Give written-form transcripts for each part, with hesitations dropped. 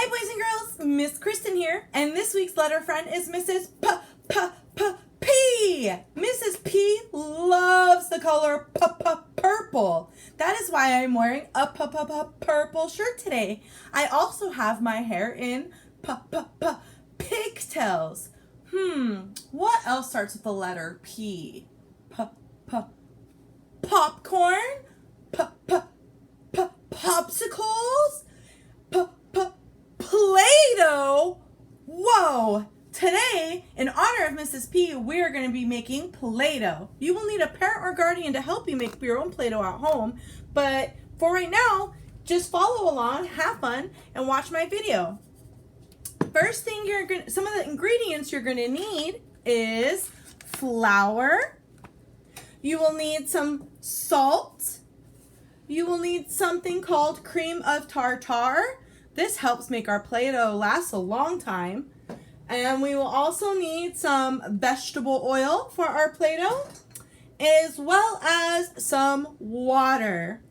Hi boys and girls, Miss Kristin here, and this week's letter friend is Mrs. P. Mrs. P loves the color purple. That is why I'm wearing a purple shirt today. I also have my hair in pigtails. What else starts with the letter P? Popcorn? Popsicles? Play-Doh? Whoa! Today, in honor of Mrs. P, we are going to be making Play-Doh. You will need a parent or guardian to help you make your own Play-Doh at home, but for right now, just follow along, have fun, and watch my video. First thing some of the ingredients you're going to need is flour. You will need some salt. You will need something called cream of tartar. This helps make our Play-Doh last a long time. And we will also need some vegetable oil for our Play-Doh, as well as some water.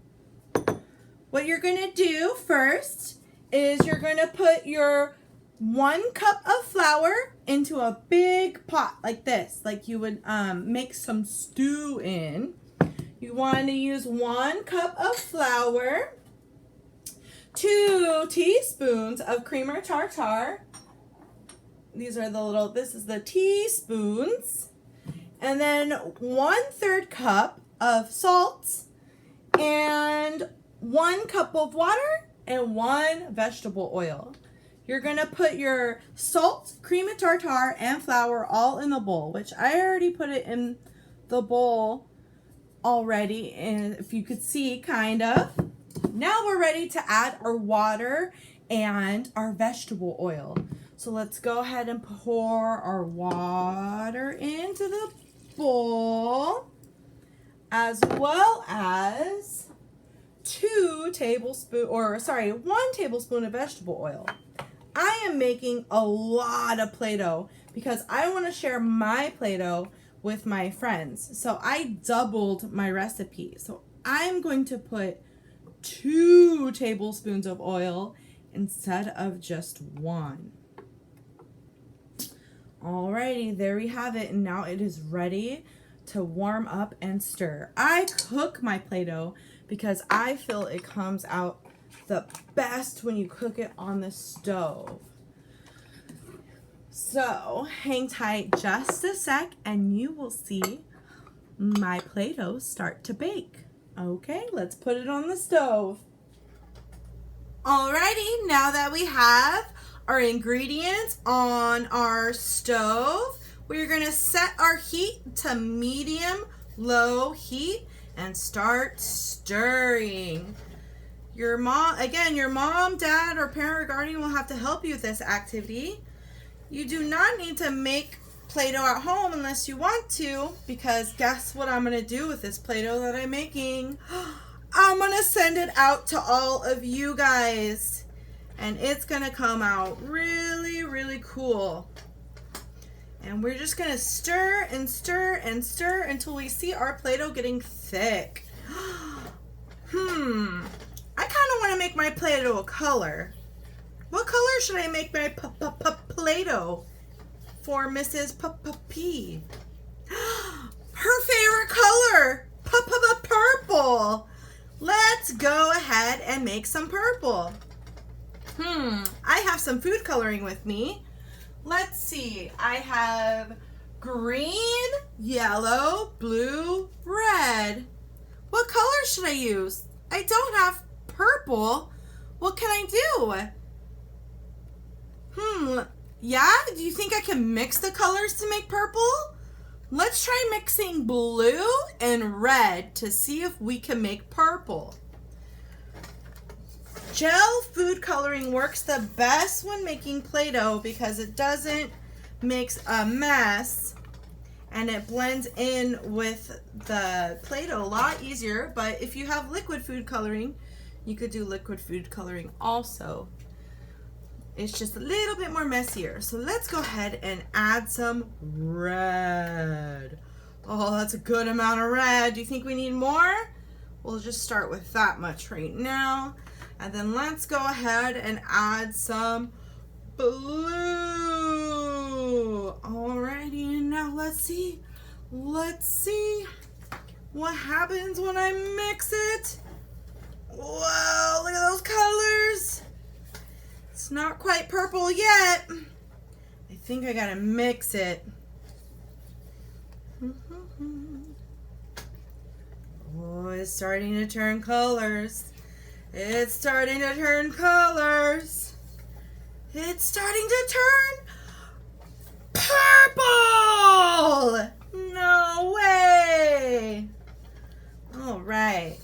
What you're going to do first is you're going to put your 1 cup of flour into a big pot like this, like you would make some stew in. You want to use 1 cup of flour, 2 teaspoons of cream or tartar. This is the teaspoons. And then 1/3 cup of salt and 1 cup of water and 1 vegetable oil. You're going to put your salt, cream of tartar, and flour all in the bowl, which I already put it in the bowl already, and if you could see, kind of. Now we're ready to add our water and our vegetable oil. So let's go ahead and pour our water into the bowl, as well as 1 tablespoon of vegetable oil. I am making a lot of Play-Doh because I want to share my Play-Doh with my friends. So I doubled my recipe. So I'm going to put 2 tablespoons of oil instead of just 1. Alrighty, there we have it. And now it is ready to warm up and stir. I cook my Play-Doh because I feel it comes out the best when you cook it on the stove. So hang tight just a sec and you will see my Play-Doh start to bake. Okay, let's put it on the stove. Alrighty, now that we have our ingredients on our stove, we're going to set our heat to medium-low heat and start stirring. Your mom, dad, or parent or guardian will have to help you with this activity. You do not need to make Play-Doh at home unless you want to, because guess what I'm going to do with this Play-Doh that I'm making? I'm going to send it out to all of you guys. And it's going to come out really, really cool. And we're just going to stir and stir and stir until we see our Play-Doh getting thick. I kind of want to make my Play-Doh a color. What color should I make my Play-Doh for Mrs. P? Her favorite color, purple. Let's go ahead and make some purple. I have some food coloring with me. Let's see. I have green, yellow, blue, red. What color should I use? I don't have purple. What can I do? Yeah? Do you think I can mix the colors to make purple? Let's try mixing blue and red to see if we can make purple. Gel food coloring works the best when making Play-Doh because it doesn't make a mess and it blends in with the Play-Doh a lot easier. But if you have liquid food coloring, you could do liquid food coloring also. It's just a little bit more messier. So let's go ahead and add some red. Oh, that's a good amount of red. Do you think we need more? We'll just start with that much right now. And then let's go ahead and add some blue. Alrighty, now let's see what happens when I mix it. Whoa, look at those colors. It's not quite purple yet. I think I gotta mix it. Oh, it's starting to turn colors. It's starting to turn colors. It's starting to turn purple. No way. All right.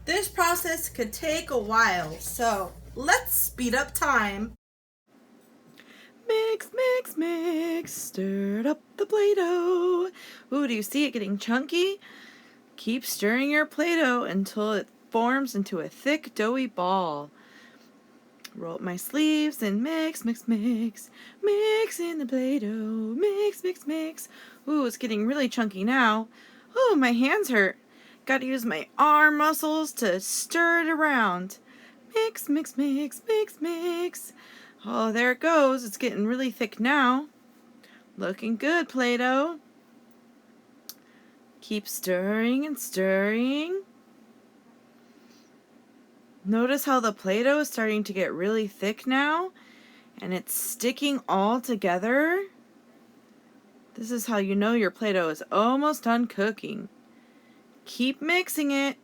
This process could take a while, so let's speed up time. Mix, mix, mix. Stir up the Play-Doh. Ooh, do you see it getting chunky? Keep stirring your Play-Doh until it forms into a thick, doughy ball. Roll up my sleeves and mix, mix, mix. Mix in the Play-Doh. Mix, mix, mix. Ooh, it's getting really chunky now. Ooh, my hands hurt. Got to use my arm muscles to stir it around. Mix, mix, mix, mix, mix. Oh, there it goes. It's getting really thick now. Looking good, Play-Doh. Keep stirring and stirring. Notice how the Play-Doh is starting to get really thick now, and it's sticking all together. This is how you know your Play-Doh is almost done cooking. Keep mixing it.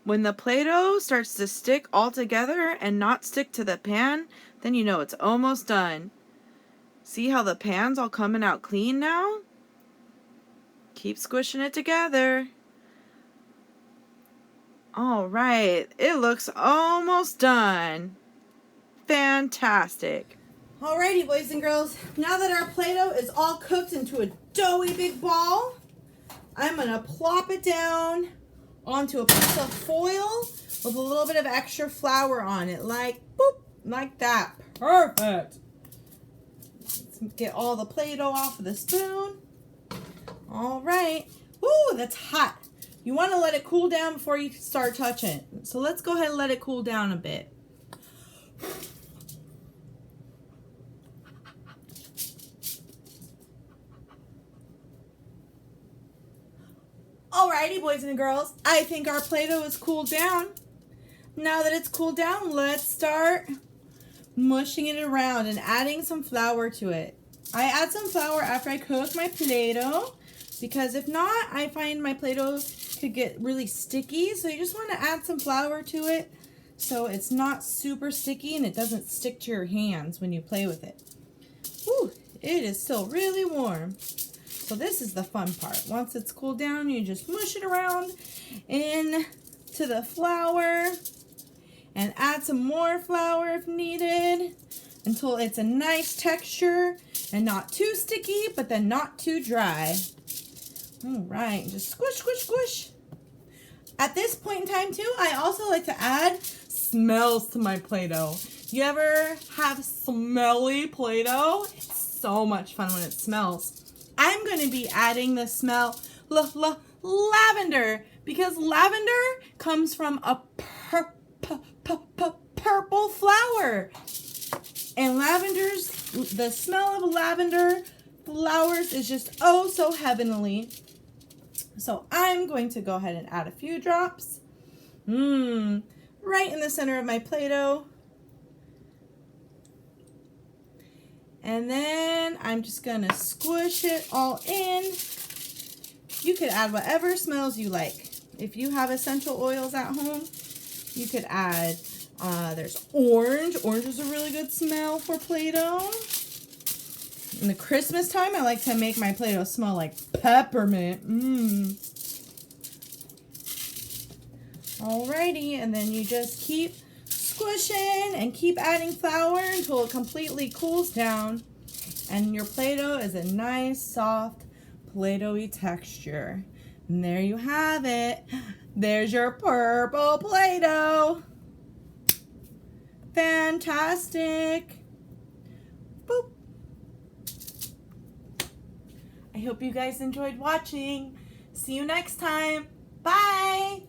When the Play-Doh starts to stick all together and not stick to the pan, then you know it's almost done. See how the pan's all coming out clean now? Keep squishing it together. All right, it looks almost done. Fantastic. Alrighty, boys and girls, now that our Play-Doh is all cooked into a doughy big ball, I'm gonna plop it down onto a piece of foil with a little bit of extra flour on it, like boop, like that. Perfect. Let's get all the Play-Doh off of the spoon. All right. Ooh, that's hot. You want to let it cool down before you start touching it. So let's go ahead and let it cool down a bit. Alrighty, boys and girls, I think our Play-Doh is cooled down. Now that it's cooled down, let's start mushing it around and adding some flour to it. I add some flour after I cook my Play-Doh, because if not, I find my Play-Doh could get really sticky. So you just want to add some flour to it so it's not super sticky and it doesn't stick to your hands when you play with it. Whew, it is still really warm. So this is the fun part. Once it's cooled down, you just mush it around into the flour and add some more flour if needed until it's a nice texture and not too sticky, but then not too dry. All right, just squish, squish, squish. At this point in time too, I also like to add smells to my Play-Doh. You ever have smelly Play-Doh? It's so much fun when it smells. I'm going to be adding the smell lavender, because lavender comes from a purple flower. And the smell of lavender flowers is just oh so heavenly. So I'm going to go ahead and add a few drops. Right in the center of my Play-Doh. And then I'm just gonna squish it all in. You could add whatever smells you like. If you have essential oils at home, you could add, there's orange. Orange is a really good smell for Play-Doh. In the Christmas time, I like to make my Play-Doh smell like peppermint. Alrighty, and then you just keep squishing and keep adding flour until it completely cools down. And your Play-Doh is a nice, soft, Play-Doh-y texture. And there you have it. There's your purple Play-Doh. Fantastic. Boop. I hope you guys enjoyed watching. See you next time. Bye.